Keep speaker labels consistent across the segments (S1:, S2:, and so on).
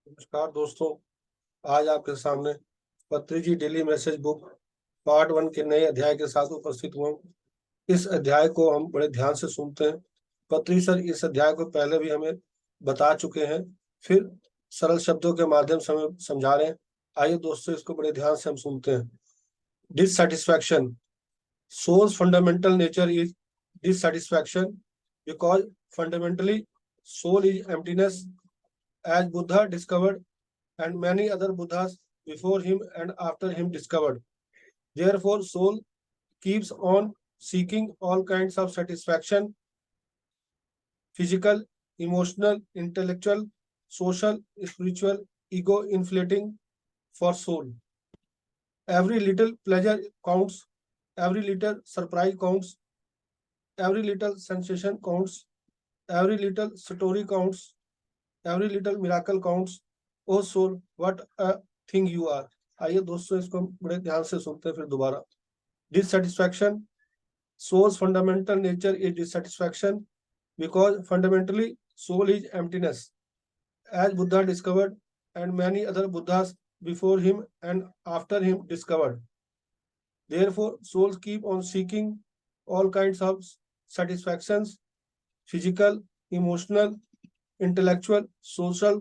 S1: नमस्कार दोस्तों। आज आपके सामने पत्रिजी डेली मैसेज बुक पार्ट 1 के नए अध्याय के साथ उपस्थित हुआ हूँ। इस अध्याय को हम बड़े ध्यान से सुनते हैं। पत्री सर इस अध्याय को पहले भी हमें बता चुके हैं, फिर सरल शब्दों के माध्यम से हमें समझा रहे हैं। आइए दोस्तों, इसको बड़े ध्यान से हम सुनते हैं। Dissatisfaction. Soul's fundamental nature is dissatisfaction because fundamentally soul is emptiness, as Buddha discovered and many other Buddhas before him and after him discovered. Therefore, soul keeps on seeking all kinds of satisfaction: physical, emotional, intellectual, social, spiritual, ego inflating for soul. Every little pleasure counts, every little surprise counts, every little sensation counts, every little story counts, every little miracle counts. Oh soul, what a thing you are. आइए दोस्तों, इसको हम बड़े ध्यान से सुनते हैं फिर दोबारा। Dissatisfaction. Soul's fundamental nature is dissatisfaction because fundamentally soul is emptiness, as Buddha discovered and many other Buddhas before him and after him discovered. Therefore, souls keep on seeking all kinds of satisfactions: physical, emotional, intellectual, social,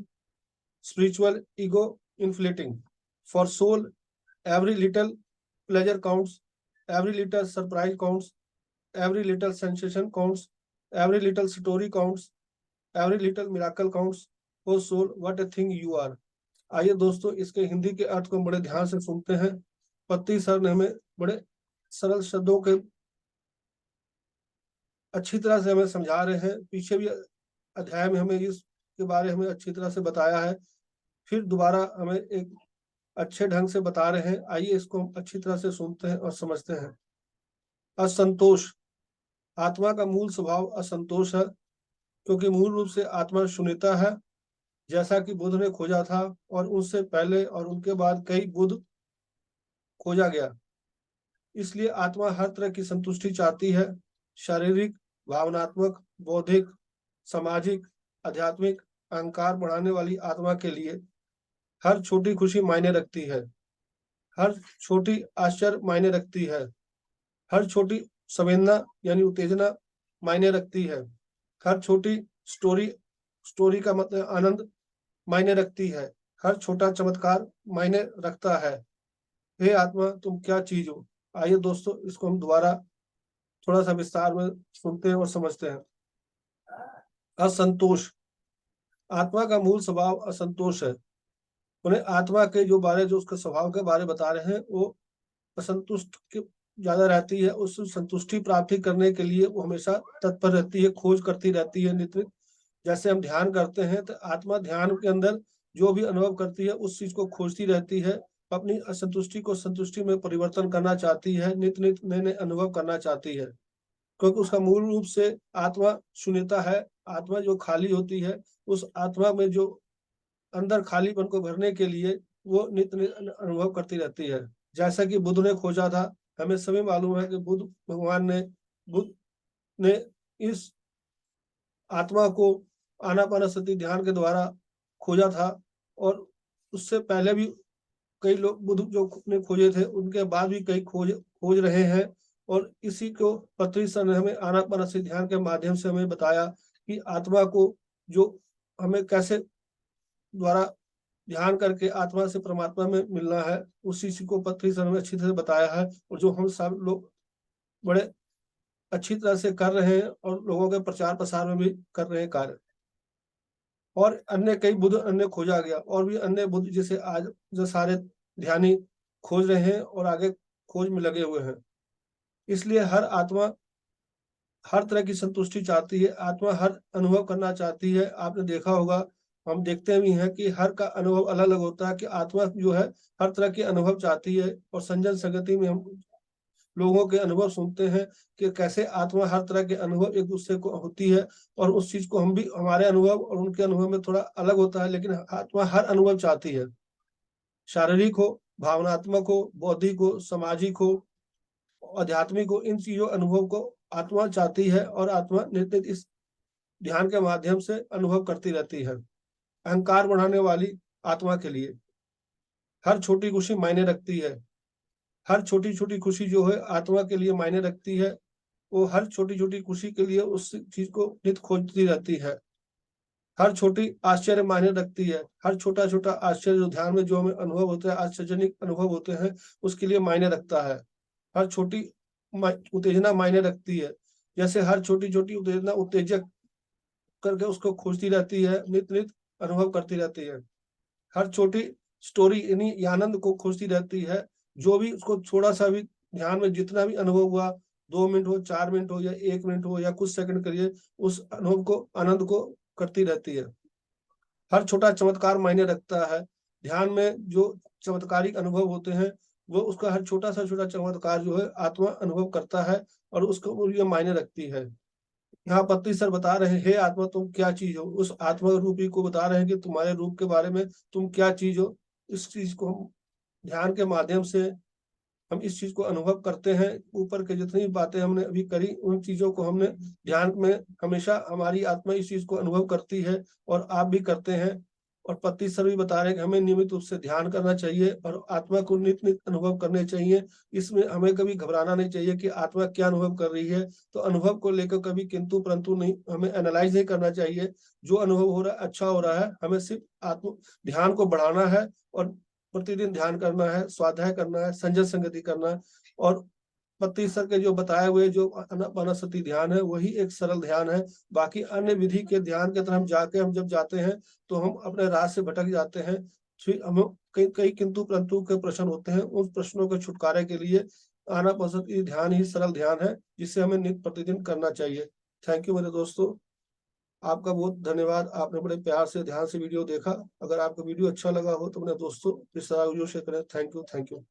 S1: spiritual, ego inflating. For soul, every little pleasure counts, every little surprise counts, every little sensation counts, every little story counts, every little miracle counts. O soul, what a thing you are. आइए दोस्तों, इसके हिंदी के अर्थ को बड़े ध्यान से सुनते हैं। पत्ती सर ने हमें बड़े सरल शब्दों के अच्छी तरह से हमें समझा रहे हैं। पीछे भी अध्याय में हमें इसके बारे में अच्छी तरह से बताया है, फिर दोबारा हमें एक अच्छे ढंग से बता रहे हैं। आइए इसको हम अच्छी तरह से सुनते हैं और समझते हैं। असंतोष। आत्मा का मूल स्वभाव असंतोष है, क्योंकि मूल रूप से आत्मा शून्यता है, जैसा कि बुद्ध ने खोजा था और उनसे पहले और उनके बाद कई बुद्ध खोजा गया। इसलिए आत्मा हर तरह की संतुष्टि चाहती है। शारीरिक, भावनात्मक, बौद्धिक, सामाजिक, आध्यात्मिक अहंकार बढ़ाने वाली आत्मा के लिए हर छोटी खुशी मायने रखती है, हर छोटी आश्चर्य मायने रखती है, हर छोटी संवेदना यानी उत्तेजना मायने रखती है, हर छोटी स्टोरी का मतलब आनंद मायने रखती है, हर छोटा चमत्कार मायने रखता है। हे आत्मा, तुम क्या चीज हो। आइए दोस्तों, इसको हम दोबारा थोड़ा सा विस्तार में सुनते हैं और समझते हैं। असंतोष। आत्मा का मूल स्वभाव असंतोष है। उन्हें आत्मा के जो उसके स्वभाव के बारे बता रहे हैं, वो असंतुष्ट ज्यादा रहती है। उस संतुष्टि प्राप्ति करने के लिए वो हमेशा तत्पर रहती है, खोज करती रहती है नित्य। जैसे हम ध्यान करते हैं तो आत्मा ध्यान के अंदर जो भी अनुभव करती है उस चीज को खोजती रहती है, अपनी असंतुष्टि को संतुष्टि में परिवर्तन करना चाहती है, नित्य नित्य नए नए अनुभव करना चाहती है, क्योंकि उसका मूल रूप से आत्मा शून्यता है। आत्मा जो खाली होती है, उस आत्मा में जो अंदर खालीपन को भरने के लिए वो नित्य नित्य अनुभव करती रहती है। जैसा कि बुद्ध ने खोजा था, हमें सभी मालूम है कि बुद्ध ने इस आत्मा को आनापानसति ध्यान के द्वारा खोजा था, और उससे पहले भी कई लोग बुद्ध जो ने खोजे थे, उनके बाद भी कई खोज रहे हैं। और इसी को पत्री सर ने हमें आनापानसति ध्यान के माध्यम से हमें बताया कि आत्मा को जो हमें कैसे द्वारा ध्यान करके आत्मा से परमात्मा में मिलना है, उसी चीज को पत्री सर ने अच्छी तरह से बताया है, और जो हम सब लोग बड़े अच्छी तरह से कर रहे हैं और लोगों के प्रचार प्रसार में भी कर रहे हैं कार्य। और अन्य कई बुद्ध अन्य खोजा गया, और भी अन्य बुद्ध जिसे आज जो सारे ध्यानी खोज रहे हैं और आगे खोज में लगे हुए हैं। इसलिए हर आत्मा हर तरह की संतुष्टि चाहती है, आत्मा हर अनुभव करना चाहती है। आपने देखा होगा, हम देखते भी हैं कि हर का अनुभव अलग अलग होता है, कि आत्मा जो है हर तरह के अनुभव चाहती है। और संजन संगति में हम लोगों के अनुभव सुनते हैं कि कैसे आत्मा हर तरह के अनुभव एक दूसरे को होती है, और उस चीज को हम भी, हमारे अनुभव और उनके अनुभव में थोड़ा अलग होता है, लेकिन आत्मा हर अनुभव चाहती है। शारीरिक हो, भावनात्मक हो, बौद्धिक हो, सामाजिक हो, आध्यात्मिक हो, इन चीजों अनुभव को आत्मा चाहती है, और आत्मा नित्य इस ध्यान के माध्यम से अनुभव करती रहती है। अहंकार बढ़ाने वाली आत्मा के लिए। हर छोटी खुशी मायने रखती है। हर छोटी-छोटी खुशी जो है आत्मा के लिए मायने रखती है। वो हर छोटी-छोटी खुशी के लिए उस चीज़ को नित खोजती रहती है। हर छोटी आश्चर्य मायने रखती है। हर छोटा-छोटा आश्चर्य जो ध्यान में जो हमें अनुभव होता है, आश्चर्यजनक अनुभव होते हैं, उसके लिए मायने रखता है। हर छोटी उत्तेजना मायने रखती है। जैसे हर छोटी-छोटी उत्तेजना उत्तेजक करके उसको खोजती रहती है, नित-नित अनुभव करती रहती है। हर छोटी स्टोरी यानी ये आनंद को खोजती रहती है। जो भी उसको थोड़ा-सा भी ध्यान में जितना भी अनुभव हुआ, 2 मिनट हो, 4 मिनट हो या 1 मिनट हो या कुछ सेकंड करिए, उस अनुभव को आनंद को करती रहती है। हर छोटा चमत्कार मायने रखता है। ध्यान में जो चमत्कारिक अनुभव होते हैं, वो उसका हर छोटा-सा छोटा चमत्कार जो है आत्मा अनुभव करता है और उसको वो लिए मायने रखती है। यहाँ पत्ती सर बता रहे हैं, हे आत्मा तुम क्या चीज़ हो? उस आत्मा रूपी को बता रहे हैं कि तुम्हारे रूप के बारे में तुम क्या चीज़ हो? इस चीज़ को हम ध्यान के माध्यम से हम इस चीज़ को अनुभव करते हैं। ऊपर की जितनी बातें हमने अभी करी, उन चीज़ों को हमने ध्यान में हमेशा हमारी आत्मा इस चीज़ को अनुभव करती है और आप भी करते हैं। और पत्ती सर भी बता रहे हैं कि हमें नियमित रूप से ध्यान करना चाहिए और आत्मा को नित-नित अनुभव करने चाहिए। इसमें हमें कभी घबराना नहीं चाहिए कि आत्मा क्या अनुभव कर रही है। तो अनुभव को लेकर कभी किंतु-परंतु नहीं, हमें एनालाइज़ नहीं करना चाहिए। जो अनुभव हो रहा है, अच्छा हो रहा है। हमें सिर्फ़ ध्यान को बढ़ाना है और प्रतिदिन ध्यान करना है, स्वाध्याय करना है, संजय संगति करना है और पत्ती सर के जो बताए हुए जो आनापानसति ध्यान है, वही एक सरल ध्यान है। बाकी अन्य विधि के ध्यान की तरफ हम जब जाते हैं, तो हम अपने राह से भटक जाते हैं। फिर हमें कई कई किंतु-परंतु के प्रश्न होते हैं, उन प्रश्नों के छुटकारे के लिए आनापानसति ध्यान ही सरल ध्यान है, जिसे हमें नित्य प्रतिदिन करना चाहिए। थैंक यू मेरे दोस्तों। आपका बहुत धन्यवाद। आपने बड़े प्यार से, ध्यान से वीडियो देखा। अगर आपको वीडियो अच्छा लगा हो तो अपने दोस्तों, रिश्तेदारों को शेयर करें। Thank you, thank you.